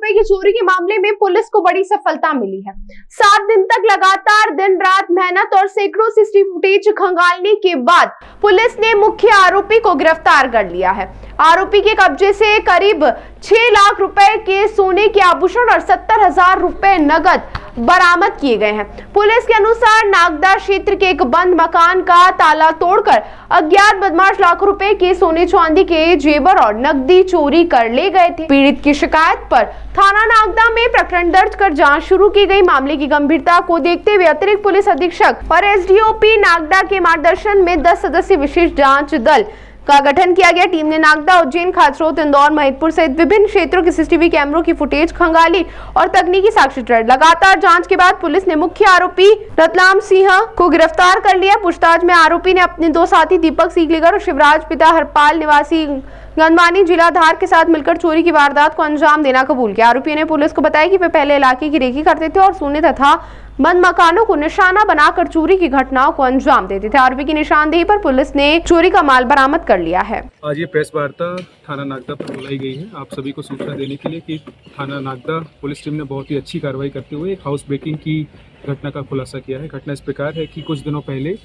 रुपए की चोरी के मामले में पुलिस को बड़ी सफलता मिली है। 7 दिन तक लगातार दिन रात मेहनत और सैकड़ों सीसीटीवी फुटेज खंगालने के बाद पुलिस ने मुख्य आरोपी को गिरफ्तार कर लिया है। आरोपी के कब्जे से करीब 6 लाख रुपए के सोने के आभूषण और 70,000 रुपए नगद बरामद किए गए हैं। पुलिस के अनुसार नागदा क्षेत्र के एक बंद मकान का ताला तोड़कर अज्ञात बदमाश लाखों रुपए के सोने चांदी के जेवर और नकदी चोरी कर ले गए थे। पीड़ित की शिकायत पर थाना नागदा में प्रकरण दर्ज कर जांच शुरू की गई। मामले की गंभीरता को देखते हुए अतिरिक्त पुलिस अधीक्षक और एसडीओपी नागदा के मार्गदर्शन में 10 सदस्यीय विशेष जांच दल का गठन किया गया। टीम ने नागदा, उज्जैन, खासरोद, इंदौर, महिदपुर सहित विभिन्न क्षेत्रों के सीसीटीवी कैमरों की फुटेज खंगाली और तकनीकी साक्ष्य टेढ़। लगातार जांच के बाद पुलिस ने मुख्य आरोपी रतलाम सिंह को गिरफ्तार कर लिया। पूछताछ में आरोपी ने अपने 2 साथी दीपक सीकलीगर और शिवराज पिता हरपाल निवासी गंदवानी जिला धार के साथ मिलकर चोरी की वारदात को अंजाम देना कबूल किया। आरोपी ने पुलिस को बताया कि वे पहले इलाके की रेकी करते थे और सोने तथा बंद मकानों को निशाना बनाकर चोरी की घटनाओं को अंजाम देते थे। आरोपी की निशानदेही पर पुलिस ने चोरी का माल बरामद कर लिया है। आज ये प्रेस वार्ता थाना नागदा पर बुलाई गई है आप सभी को सूचना देने के लिए कि थाना नागदा पुलिस टीम ने बहुत ही अच्छी कार्रवाई करते हुए एक हाउस ब्रेकिंग की घटना का खुलासा किया है। घटना इस प्रकार है कि कुछ दिनों पहले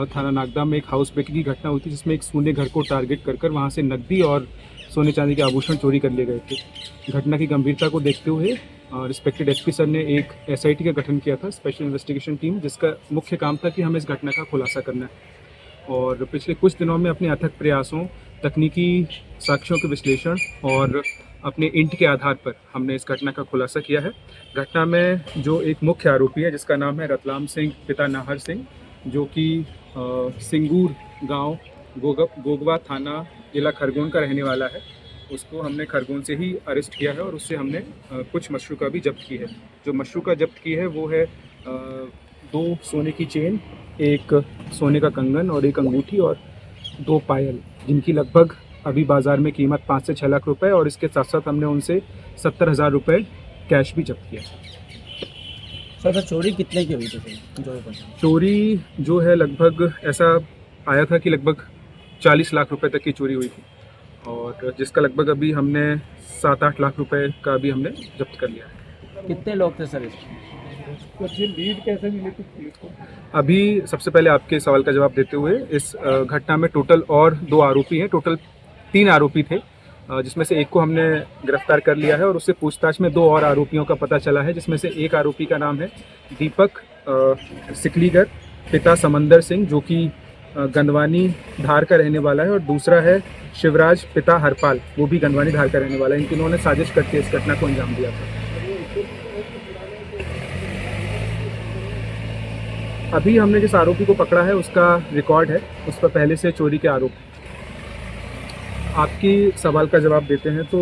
थाना नागदा में एक हाउस ब्रेकिंग की घटना हुई थी, जिसमें एक सोने घर को टारगेट कर वहाँ से नकदी और सोने चांदी के आभूषण चोरी कर लिए गए थे। घटना की गंभीरता को देखते हुए रिस्पेक्टेड एसपी सर ने एक एसआईटी का गठन किया था, स्पेशल इन्वेस्टिगेशन टीम, जिसका मुख्य काम था कि हमें इस घटना का खुलासा करना है। और पिछले कुछ दिनों में अपने अथक प्रयासों, तकनीकी साक्ष्यों के विश्लेषण और अपने इंट के आधार पर हमने इस घटना का खुलासा किया है। घटना में जो एक मुख्य आरोपी है, जिसका नाम है रतलाम सिंह पिता नाहर सिंह, जो कि सिंगूर गांव गोगवा थाना जिला खरगोन का रहने वाला है, उसको हमने खरगोन से ही अरेस्ट किया है और उससे हमने कुछ मशरूका भी जब्त की है। जो मशरूका जब्त की है वो है 2 सोने की चेन, एक सोने का कंगन और एक अंगूठी और 2 पायल, जिनकी लगभग अभी बाज़ार में कीमत 5 से 6 लाख रुपए, और इसके साथ साथ हमने उनसे 70,000 रुपये कैश भी जब्त किया। सर चोरी कितने की हुई थी? चोरी जो है लगभग ऐसा आया था कि लगभग 40 लाख रुपए तक की चोरी हुई थी, और जिसका लगभग अभी हमने 7-8 लाख रुपए का भी हमने जब्त कर लिया है। कितने लोग थे सर इसमें? लीड कैसे मिली थी पुलिस को? अभी सबसे पहले आपके सवाल का जवाब देते हुए, इस घटना में टोटल और 2 आरोपी हैं। टोटल 3 आरोपी थे, जिसमें से एक को हमने गिरफ्तार कर लिया है और उससे पूछताछ में 2 और आरोपियों का पता चला है, जिसमें से एक आरोपी का नाम है दीपक सिकलीगर पिता समंदर सिंह, जो कि गंदवानी धार का रहने वाला है, और दूसरा है शिवराज पिता हरपाल, वो भी गंदवानी धार का रहने वाला है। इन तीनों ने साजिश करके इस घटना को अंजाम दिया था। अभी हमने जिस आरोपी को पकड़ा है उसका रिकॉर्ड है, उस पर पहले से चोरी के आरोप। आपकी सवाल का जवाब देते हैं तो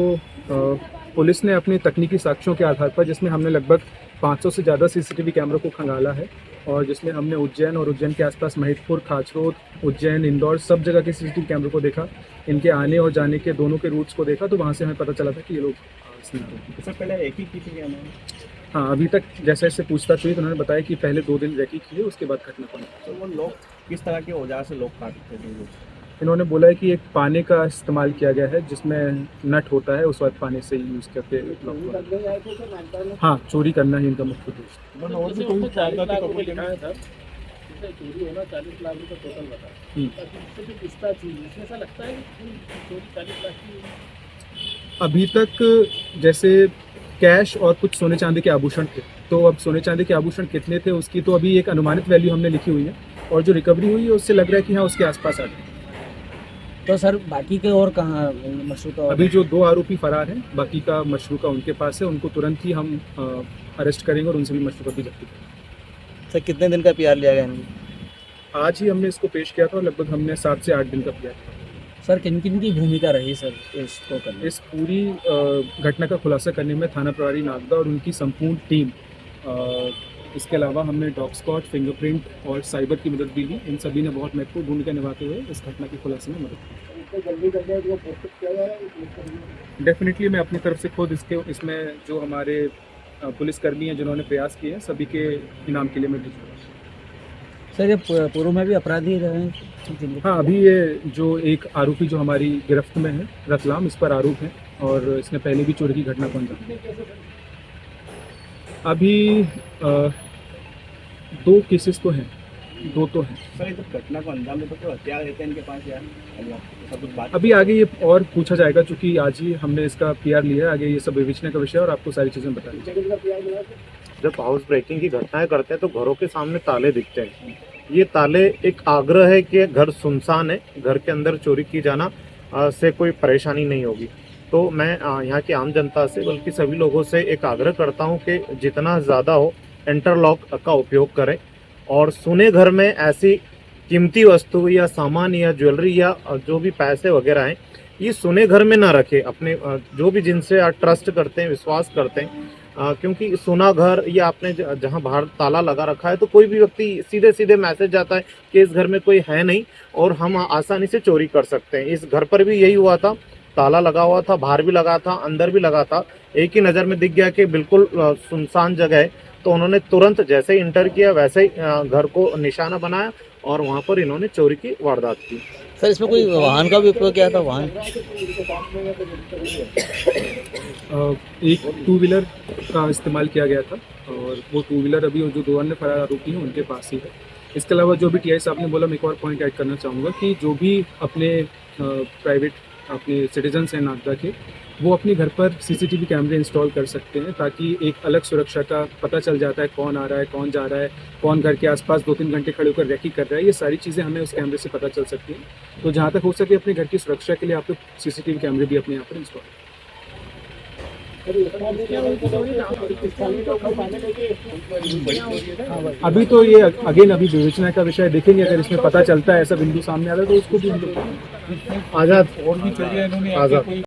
पुलिस ने अपनी तकनीकी साक्ष्यों के आधार पर, जिसमें हमने लगभग 500 से ज़्यादा सीसीटीवी कैमरों को खंगाला है, और जिसमें हमने उज्जैन और उज्जैन के आसपास महिदपुर, खासरोद, उज्जैन, इंदौर सब जगह के सीसीटीवी कैमरों को देखा, इनके आने और जाने के दोनों के रूट्स को देखा, तो वहाँ से हमें पता चला था कि ये लोग इसमें इससे पहले एक ही की थी। हाँ, अभी तक जैसे जैसे पूछताछ हुई तो उन्होंने बताया कि पहले 2 दिन रैकी किए, उसके बाद घटना बनी। तो वो लोग किस तरह के औजार से लोग काटते थे? इन्होंने बोला है कि एक पाने का इस्तेमाल किया गया है, जिसमें नट होता है, उस वक्त पाने से ही यूज़ करके। हाँ, चोरी करना ही इनका मुख्य उद्देश्य। अभी तक जैसे कैश और कुछ सोने चांदी के आभूषण थे, तो अब सोने चांदी के आभूषण कितने थे उसकी तो अभी एक अनुमानित वैल्यू हमने लिखी हुई है, और जो रिकवरी हुई है उससे लग रहा है कि हाँ उसके आसपास आ गए। तो सर बाकी के और कहाँ मशरूका? अभी जो 2 आरोपी फरार हैं, बाकी का मशरूका उनके पास है, उनको तुरंत ही हम अरेस्ट करेंगे और उनसे भी मशरूका भी जब्त करेंगे। सर कितने दिन का पीआर लिया गया? आज ही हमने इसको पेश किया था और लगभग हमने 7 से 8 दिन का पीआर किया। सर किन किन की भूमिका रही सर इसको करने? इस पूरी घटना का खुलासा करने में थाना प्रभारी नागदा और उनकी संपूर्ण टीम, इसके अलावा हमने डॉग स्क्वाड, फिंगरप्रिंट और साइबर की मदद भी ली। इन सभी ने बहुत महत्वपूर्ण भूमिका निभाते हुए इस घटना के खुलासे में मदद की। डेफिनेटली मैं अपनी तरफ से खुद इसमें जो हमारे पुलिसकर्मी हैं जिन्होंने प्रयास किए हैं, सभी के इनाम के लिए मैं भेजूँगा। सर ये पूर्व में भी अपराधी रहे हैं? हाँ, अभी ये जो एक आरोपी जो हमारी गिरफ्त में है रतलाम, इस पर आरोप है और इसने पहले भी चोरी की घटना को अंजाम दिया। अभी 2 केसेस तो हैं, 2 तो हैं। सर ये तो घटना को अंजाम देते तो हथियार रहते हैं इनके पास यार, सब कुछ बात अभी आगे ये और पूछा जाएगा, क्योंकि आज ही हमने इसका PR लिया है। आगे ये सब विवेचना का विषय है और आपको सारी चीज़ें बता दी जाएगी। जब हाउस ब्रेकिंग की घटनाएं करते हैं तो घरों के सामने ताले दिखते हैं। ये ताले एक आग्रह है कि घर सुनसान है, घर के अंदर चोरी की जाना से कोई परेशानी नहीं होगी। तो मैं यहाँ की आम जनता से बल्कि सभी लोगों से एक आग्रह करता हूँ कि जितना ज़्यादा हो इंटरलॉक का उपयोग करें और सुने घर में ऐसी कीमती वस्तु या सामान या ज्वेलरी या जो भी पैसे वगैरह हैं ये सुने घर में ना रखें। अपने जो भी जिनसे आप ट्रस्ट करते हैं, विश्वास करते हैं, क्योंकि सुना घर या आपने जहाँ बाहर ताला लगा रखा है तो कोई भी व्यक्ति सीधे सीधे मैसेज जाता है कि इस घर में कोई है नहीं और हम आसानी से चोरी कर सकते हैं। इस घर पर भी यही हुआ था, ताला लगा हुआ था, बाहर भी लगा था, अंदर भी लगा था। एक ही नज़र में दिख गया कि बिल्कुल सुनसान जगह है, तो उन्होंने तुरंत जैसे ही इंटर किया वैसे ही घर को निशाना बनाया और वहाँ पर इन्होंने चोरी की वारदात की। सर इसमें कोई वाहन का भी उपयोग किया था? वाहन एक 2 व्हीलर का इस्तेमाल किया गया था और वो 2 व्हीलर अभी जो 2 अन्य फरार आरोपी हैं उनके पास ही है। इसके अलावा जो भी TI साहब ने बोला, मैं एक और पॉइंट ऐड करना चाहूँगा कि जो भी अपने प्राइवेट अपने सिटीजन्स हैं नागदा के, वो अपने घर पर CCTV कैमरे इंस्टॉल कर सकते हैं, ताकि एक अलग सुरक्षा का पता चल जाता है कौन आ रहा है, कौन जा रहा है, कौन घर के आसपास 2-3 घंटे खड़े होकर रेकी कर रहा है। ये सारी चीज़ें हमें उस कैमरे से पता चल सकती हैं। तो जहाँ तक हो सके अपने घर की सुरक्षा के लिए आप लोग CCTV कैमरे भी अपने यहाँ पर इंस्टॉल करें। अभी तो ये अगेन अभी विवेचना का विषय देखेंगे। अगर इसमें पता चलता है ऐसा बिंदु सामने आता है तो उसको भी आज़ाद